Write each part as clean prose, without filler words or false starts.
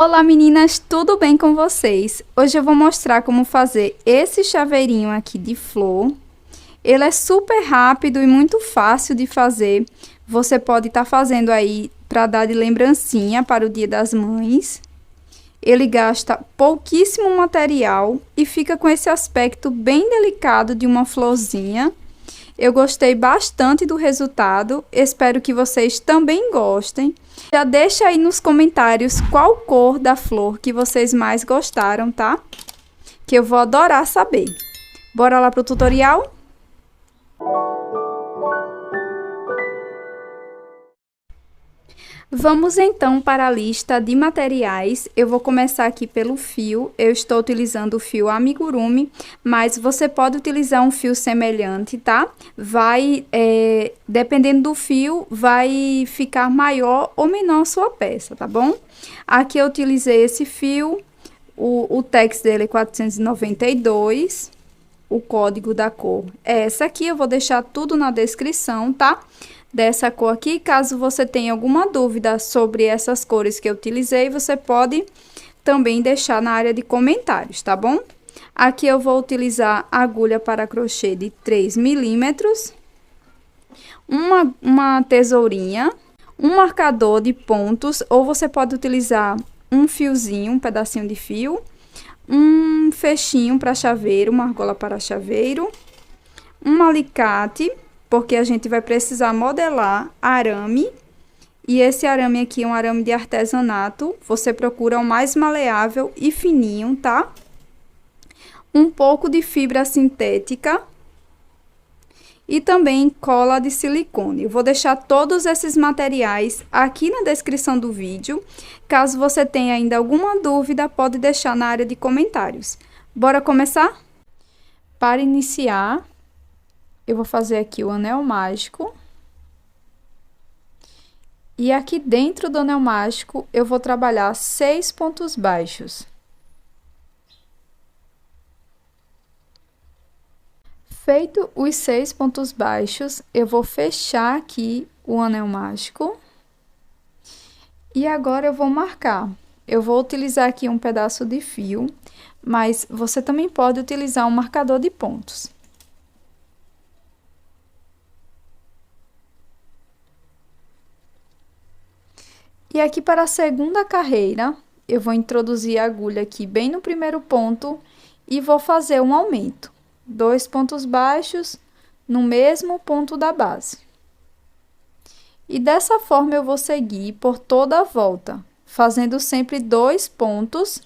Olá meninas, tudo bem com vocês? Hoje eu vou mostrar como fazer esse chaveirinho aqui de flor. Ele é super rápido e muito fácil de fazer. Você pode estar fazendo aí para dar de lembrancinha para o Dia das Mães. Ele gasta pouquíssimo material e fica com esse aspecto bem delicado de uma florzinha. Eu gostei bastante do resultado, espero que vocês também gostem. Já deixa aí nos comentários qual cor da flor que vocês mais gostaram, tá? Que eu vou adorar saber. Bora lá pro tutorial? Vamos então para a lista de materiais. Eu vou começar aqui pelo fio. Eu estou utilizando o fio amigurumi, mas você pode utilizar um fio semelhante, tá? Dependendo do fio, vai ficar maior ou menor a sua peça, tá bom? Aqui eu utilizei esse fio, o tex dele é 492. O código da cor é essa aqui, eu vou deixar tudo na descrição, tá? Dessa cor aqui, caso você tenha alguma dúvida sobre essas cores que eu utilizei, você pode também deixar na área de comentários, tá bom? Aqui eu vou utilizar agulha para crochê de 3 milímetros, uma tesourinha, um marcador de pontos, ou você pode utilizar um fiozinho, um pedacinho de fio, um fechinho para chaveiro, uma argola para chaveiro, um alicate, porque a gente vai precisar modelar arame, e esse arame aqui é um arame de artesanato, você procura o mais maleável e fininho, tá? Um pouco de fibra sintética e também cola de silicone. Eu vou deixar todos esses materiais aqui na descrição do vídeo. Caso você tenha ainda alguma dúvida, pode deixar na área de comentários. Bora começar? Para iniciar, eu vou fazer aqui o anel mágico. E aqui dentro do anel mágico, eu vou trabalhar 6 pontos baixos. Feito os 6 pontos baixos, eu vou fechar aqui o anel mágico. E agora eu vou marcar. Eu vou utilizar aqui um pedaço de fio, mas você também pode utilizar um marcador de pontos. E aqui para a segunda carreira, eu vou introduzir a agulha aqui bem no primeiro ponto e vou fazer um aumento. 2 pontos baixos no mesmo ponto da base. E dessa forma eu vou seguir por toda a volta, fazendo sempre 2 pontos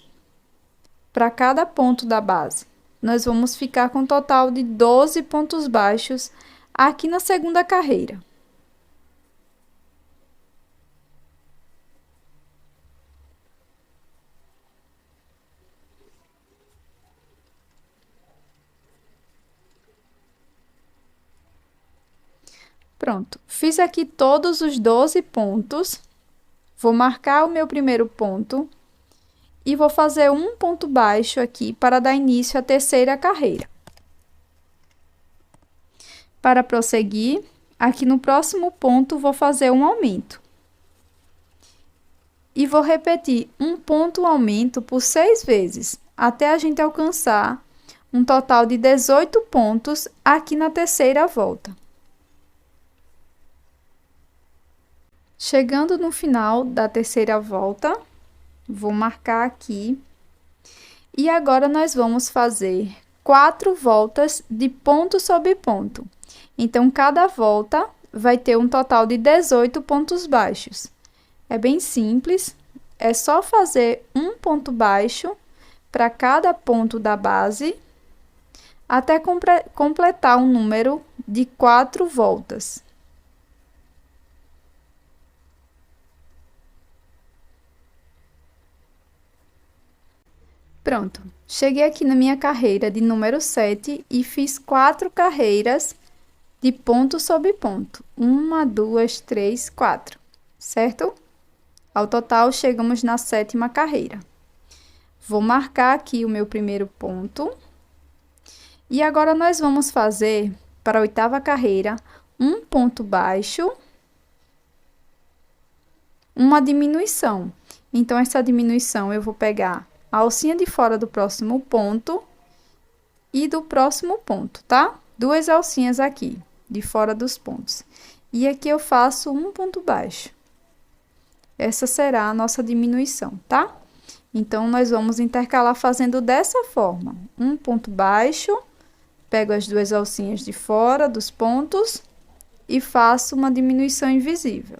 para cada ponto da base. Nós vamos ficar com um total de 12 pontos baixos aqui na segunda carreira. Pronto, fiz aqui todos os 12 pontos, vou marcar o meu primeiro ponto e vou fazer um ponto baixo aqui para dar início à terceira carreira. Para prosseguir, aqui no próximo ponto, vou fazer um aumento. E vou repetir um ponto aumento por 6 vezes, até a gente alcançar um total de 18 pontos aqui na terceira volta. Chegando no final da terceira volta, vou marcar aqui. E agora, nós vamos fazer 4 voltas de ponto sobre ponto. Então, cada volta vai ter um total de 18 pontos baixos. É bem simples, é só fazer um ponto baixo para cada ponto da base, até completar um número de 4 voltas. Pronto, cheguei aqui na minha carreira de número 7 e fiz 4 carreiras de ponto sobre ponto. 1, 2, 3, 4, certo? Ao total, chegamos na 7ª carreira. Vou marcar aqui o meu primeiro ponto. E agora, nós vamos fazer, para a 8ª carreira, um ponto baixo, uma diminuição. Então, essa diminuição, eu vou pegar a alcinha de fora do próximo ponto e do próximo ponto, tá? Duas alcinhas aqui, de fora dos pontos. E aqui eu faço um ponto baixo. Essa será a nossa diminuição, tá? Então, nós vamos intercalar fazendo dessa forma. Um ponto baixo, pego as duas alcinhas de fora dos pontos e faço uma diminuição invisível.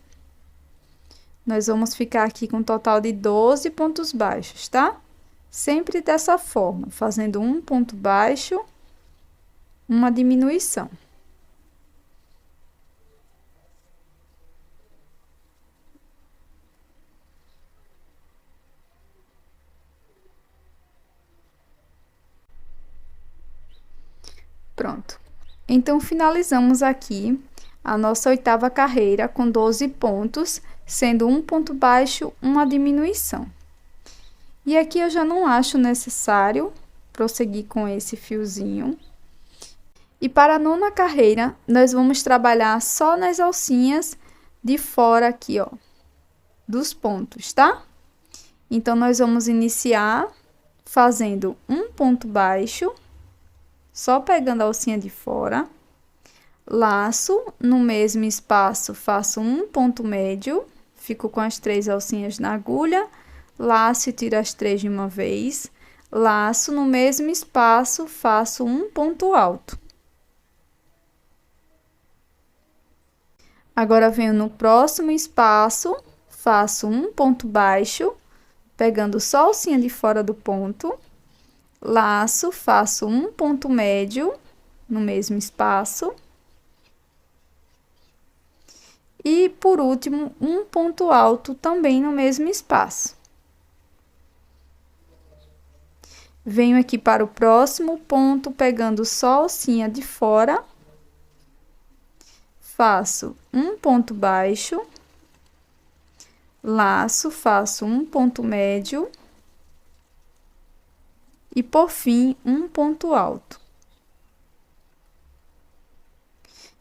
Nós vamos ficar aqui com um total de 12 pontos baixos, tá? Sempre dessa forma, fazendo um ponto baixo, uma diminuição. Pronto. Então, finalizamos aqui a nossa oitava carreira com 12 pontos, sendo um ponto baixo, uma diminuição. E aqui eu já não acho necessário prosseguir com esse fiozinho. E para a nona carreira, nós vamos trabalhar só nas alcinhas de fora aqui, ó, dos pontos, tá? Então, nós vamos iniciar fazendo um ponto baixo, só pegando a alcinha de fora, laço, no mesmo espaço faço um ponto médio, fico com as 3 alcinhas na agulha, laço e tiro as 3 de uma vez, laço, no mesmo espaço faço um ponto alto. Agora, venho no próximo espaço, faço um ponto baixo, pegando só a alcinha de fora do ponto, laço, faço um ponto médio no mesmo espaço. E, por último, um ponto alto também no mesmo espaço. Venho aqui para o próximo ponto, pegando só a alcinha de fora. Faço um ponto baixo, laço, faço um ponto médio e, por fim, um ponto alto.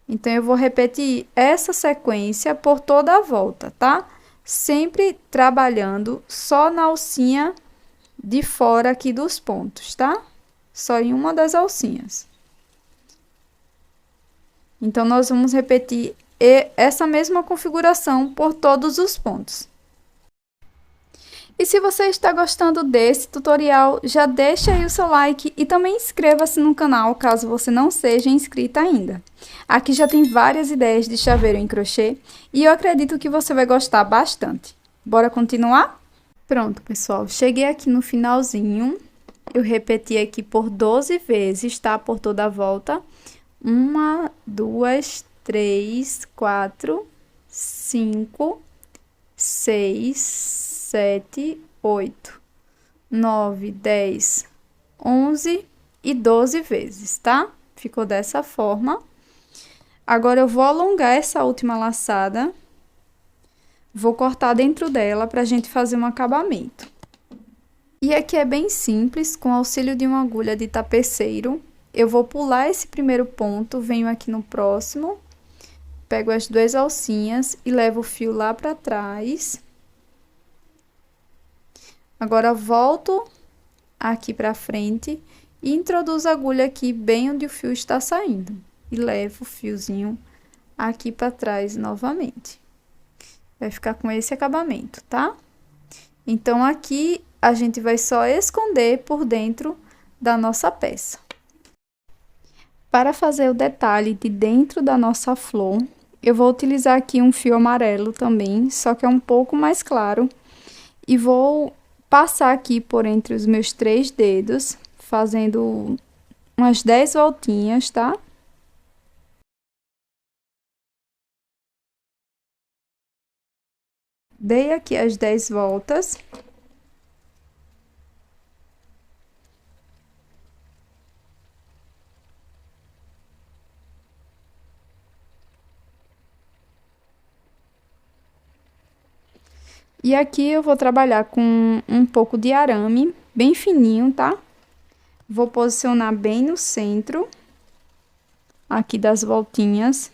Então, eu vou repetir essa sequência por toda a volta, tá? Sempre trabalhando só na alcinha de fora aqui dos pontos, tá? Só em uma das alcinhas. Então, nós vamos repetir essa mesma configuração por todos os pontos. E se você está gostando desse tutorial, já deixa aí o seu like e também inscreva-se no canal, caso você não seja inscrita ainda. Aqui já tem várias ideias de chaveiro em crochê e eu acredito que você vai gostar bastante. Bora continuar? Pronto, pessoal, cheguei aqui no finalzinho. Eu repeti aqui por 12 vezes, tá? Por toda a volta. 1, 2, 3, 4, 5, 6, 7, 8, 9, 10, 11 e 12 vezes, tá? Ficou dessa forma. Agora, eu vou alongar essa última laçada. Vou cortar dentro dela pra gente fazer um acabamento. E aqui é bem simples, com auxílio de uma agulha de tapeceiro. Eu vou pular esse primeiro ponto, venho aqui no próximo, pego as 2 alcinhas e levo o fio lá pra trás. Agora, volto aqui pra frente e introduzo a agulha aqui bem onde o fio está saindo. E levo o fiozinho aqui pra trás novamente. Vai ficar com esse acabamento, tá? Então, aqui a gente vai só esconder por dentro da nossa peça. Para fazer o detalhe de dentro da nossa flor, eu vou utilizar aqui um fio amarelo também, só que é um pouco mais claro. E vou passar aqui por entre os meus 3 dedos, fazendo umas 10 voltinhas, tá? Dei aqui as 10 voltas. E aqui eu vou trabalhar com um pouco de arame, bem fininho, tá? Vou posicionar bem no centro, aqui das voltinhas.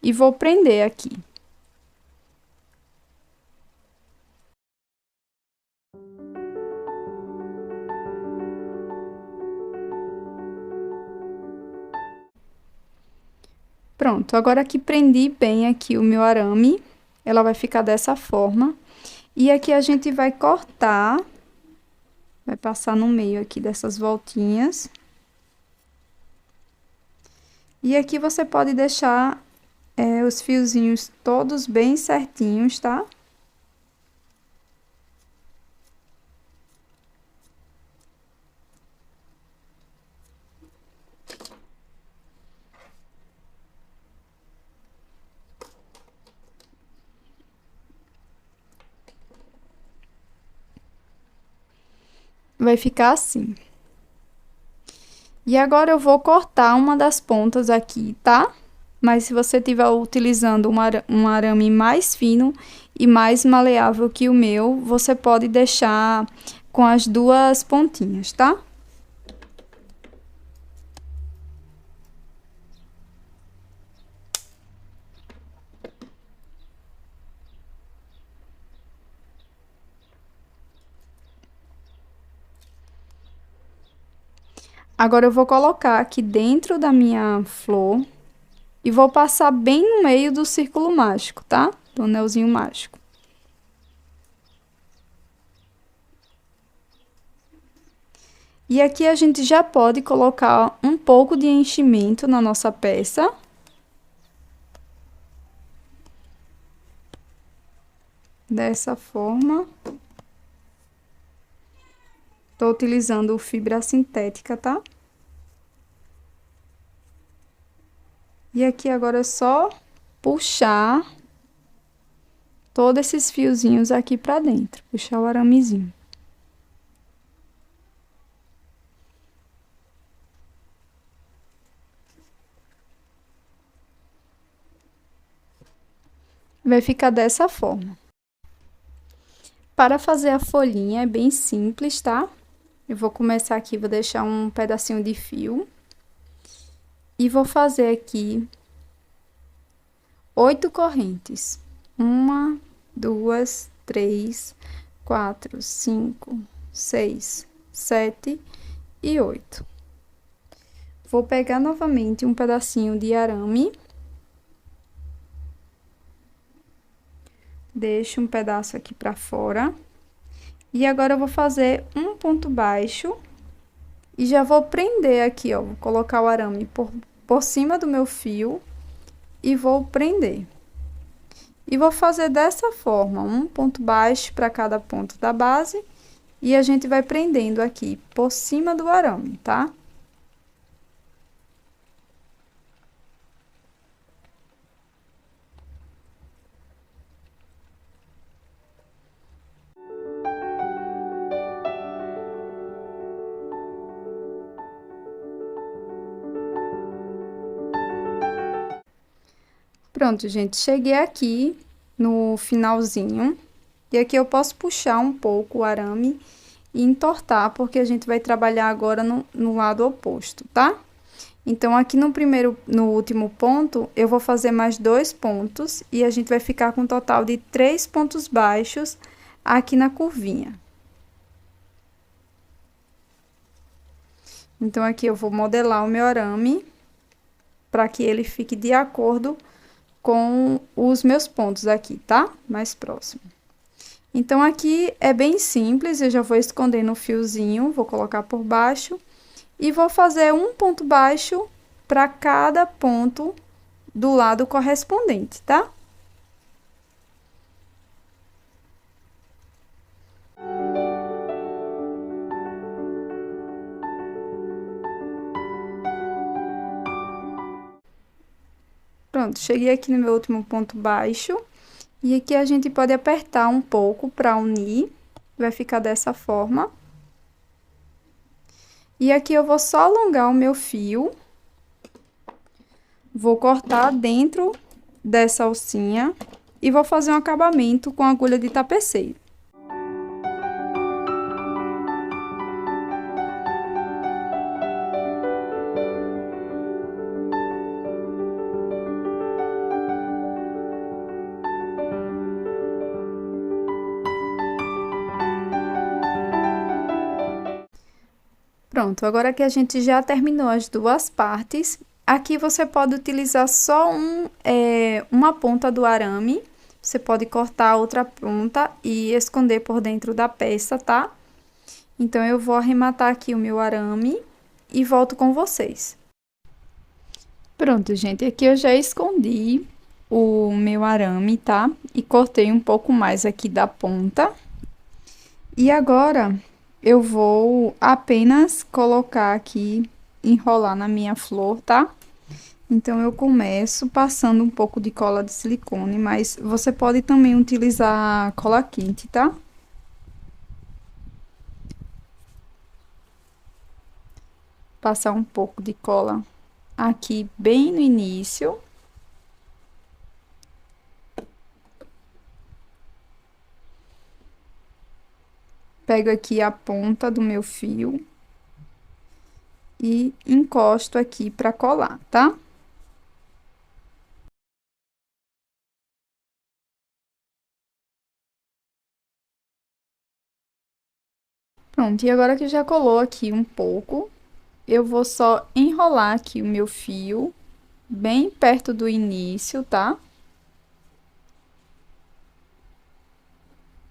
E vou prender aqui. Pronto, agora que prendi bem aqui o meu arame, ela vai ficar dessa forma. E aqui a gente vai cortar, vai passar no meio aqui dessas voltinhas. E aqui você pode deixar os fiozinhos todos bem certinhos, tá? Vai ficar assim. E agora eu vou cortar uma das pontas aqui, tá? Mas se você estiver utilizando um arame mais fino e mais maleável que o meu, você pode deixar com as duas pontinhas, tá? Agora eu vou colocar aqui dentro da minha flor e vou passar bem no meio do círculo mágico, tá? Do anelzinho mágico. E aqui a gente já pode colocar um pouco de enchimento na nossa peça. Dessa forma. Tô utilizando fibra sintética, tá? E aqui agora é só puxar todos esses fiozinhos aqui pra dentro. Puxar o aramezinho. Vai ficar dessa forma. Para fazer a folhinha é bem simples, tá? Eu vou começar aqui, vou deixar um pedacinho de fio. E vou fazer aqui 8 correntes. 1, 2, 3, 4, 5, 6, 7 e 8. Vou pegar novamente um pedacinho de arame. Deixo um pedaço aqui pra fora. E agora eu vou fazer um ponto baixo. E já vou prender aqui, ó. Vou colocar o arame por cima do meu fio. E vou prender. E vou fazer dessa forma, um ponto baixo para cada ponto da base. E a gente vai prendendo aqui por cima do arame, tá? Pronto, gente, cheguei aqui no finalzinho. E aqui eu posso puxar um pouco o arame e entortar, porque a gente vai trabalhar agora no lado oposto, tá? Então, aqui no último ponto, eu vou fazer mais 2 pontos e a gente vai ficar com um total de 3 pontos baixos aqui na curvinha. Então, aqui eu vou modelar o meu arame para que ele fique de acordo com os meus pontos aqui, tá? Mais próximo. Então, aqui é bem simples, eu já vou escondendo o fiozinho, vou colocar por baixo e vou fazer um ponto baixo para cada ponto do lado correspondente, tá? Pronto, cheguei aqui no meu último ponto baixo. E aqui a gente pode apertar um pouco para unir. Vai ficar dessa forma. E aqui eu vou só alongar o meu fio. Vou cortar dentro dessa alcinha. E vou fazer um acabamento com agulha de tapeceiro. Pronto, agora que a gente já terminou as duas partes, Aqui você pode utilizar só uma ponta do arame. Você pode cortar a outra ponta e esconder por dentro da peça, tá? Então, eu vou arrematar aqui o meu arame e volto com vocês. Pronto, gente, aqui eu já escondi o meu arame, tá? E cortei um pouco mais aqui da ponta. E agora, eu vou apenas colocar aqui, enrolar na minha flor, tá? Então, eu começo passando um pouco de cola de silicone, mas você pode também utilizar cola quente, tá? Passar um pouco de cola aqui bem no início. Pego aqui a ponta do meu fio e encosto aqui para colar, tá? Pronto, e agora que já colou aqui um pouco, eu vou só enrolar aqui o meu fio bem perto do início, tá?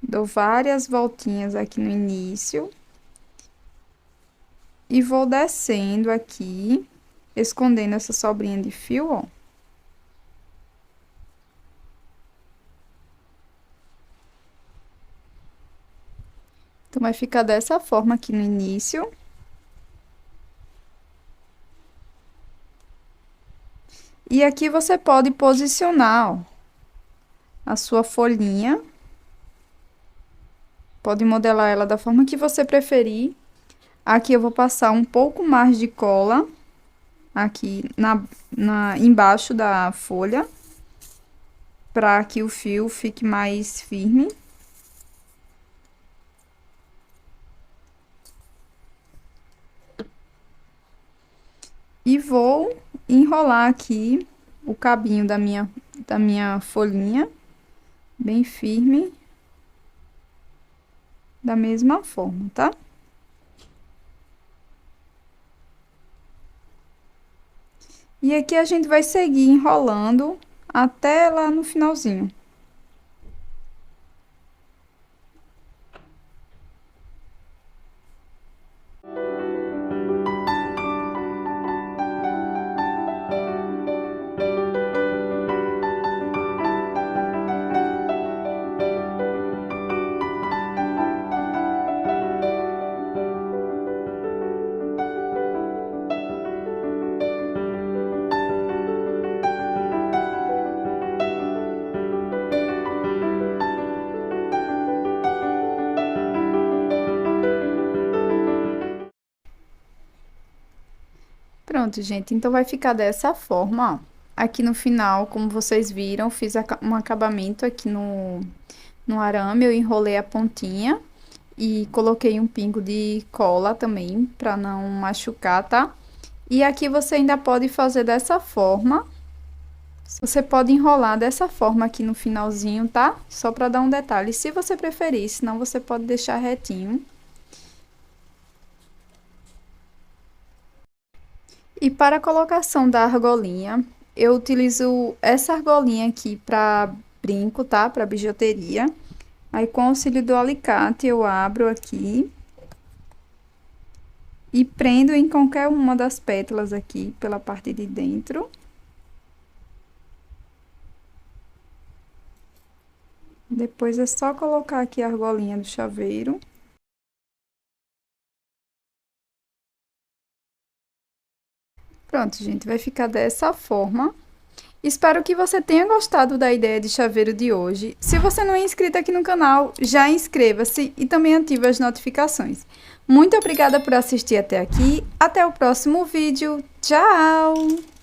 Dou várias voltinhas aqui no início. E vou descendo aqui, escondendo essa sobrinha de fio, ó. Então, vai ficar dessa forma aqui no início. E aqui você pode posicionar, ó, a sua folhinha. Pode modelar ela da forma que você preferir. Aqui eu vou passar um pouco mais de cola aqui embaixo da folha, para que o fio fique mais firme. E vou enrolar aqui o cabinho da minha folhinha, bem firme, da mesma forma, tá? E aqui a gente vai seguir enrolando até lá no finalzinho. Pronto, gente, então vai ficar dessa forma, ó. Aqui no final, como vocês viram, fiz um acabamento aqui no arame, eu enrolei a pontinha e coloquei um pingo de cola também, pra não machucar, tá? E aqui você ainda pode fazer dessa forma. Você pode enrolar dessa forma aqui no finalzinho, tá? Só pra dar um detalhe, se você preferir, senão você pode deixar retinho. E para a colocação da argolinha, eu utilizo essa argolinha aqui para brinco, tá? Para bijuteria. Aí, com o auxílio do alicate, eu abro aqui e prendo em qualquer uma das pétalas aqui pela parte de dentro. Depois é só colocar aqui a argolinha do chaveiro. Pronto, gente, vai ficar dessa forma. Espero que você tenha gostado da ideia de chaveiro de hoje. Se você não é inscrito aqui no canal, já inscreva-se e também ative as notificações. Muito obrigada por assistir até aqui. Até o próximo vídeo. Tchau!